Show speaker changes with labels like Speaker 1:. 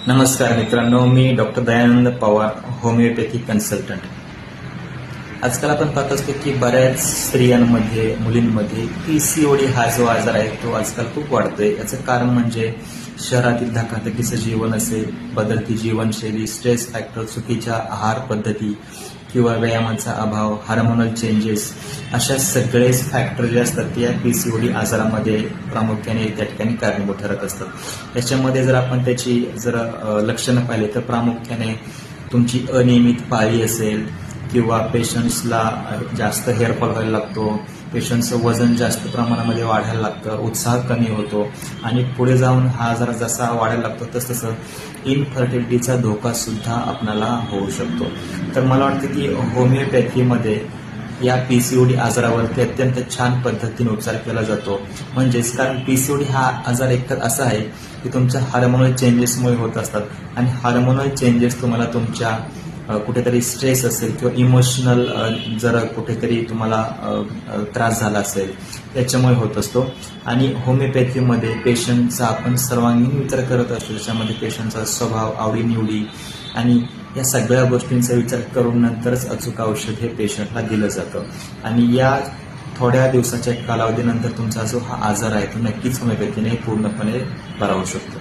Speaker 1: नमस्कार मित्रांनो, मी doctor Dayanand Pawar, homeopathy consultant. आजकाल आपण पाहत असतो की बऱ्याच स्त्रियांमध्ये, मुलींमध्ये पीसीओडी हा जो आजार आहे तो आजकाल खूप वाढतोय. याचं कारण म्हणजे शहरातील धकाधकीचं जीवन असेल, बदलती जीवनशैली, स्ट्रेस फॅक्टर, चुकीच्या आहार पद्धती किंवा व्यायामाचा अभाव, हार्मोनल चेंजेस, अशा सगळेच फॅक्टर जे असतात ते या पीसीओडी आजारामध्ये प्रामुख्याने त्या ठिकाणी कारणीभूत ठरत असतात. याच्यामध्ये जर आपण त्याची लक्षणं पाहिली तर प्रामुख्याने तुमची अनियमित पाळी असेल किंवा पेशंट्सला जास्त हेअरफॉल व्हायला लागतो, पेशंटचं वजन जास्त प्रमाणामध्ये वाढायला लागतं, उत्साह कमी होतो आणि पुढे जाऊन हा आजार जसा वाढायला लागतो तसं इनफर्टिलिटीचा धोका सुद्धा आपल्याला होऊ शकतो. तर मला वाटतं की होमिओपॅथीमध्ये या पीसीओडी आजारावरती अत्यंत छान पद्धतीने उपचार केला जातो. म्हणजेच कारण पीसीओडी हा आजार एक असा आहे की तुमच्या हार्मोनल चेंजेसमुळे होत असतात आणि हार्मोनल चेंजेस तुम्हाला तुमच्या कुठेतरी स्ट्रेस असेल किंवा इमोशनल जर कुठेतरी तुम्हाला त्रास झाला असेल त्याच्यामुळे होत असतो. आणि होमिओपॅथीमध्ये पेशंटचा आपण सर्वांगीण विचार करत असतो. त्याच्यामध्ये पेशंटचा स्वभाव, आवडीनिवडी आणि या सगळ्या गोष्टींचा विचार करून नंतरच अचूक औषध हे पेशंटला दिलं जातं. आणि या थोड्या दिवसाच्या कालावधीनंतर तुमचा जो हा आजार आहे तो नक्कीच होमिओपॅथीने पूर्णपणे बरा होऊ शकतो.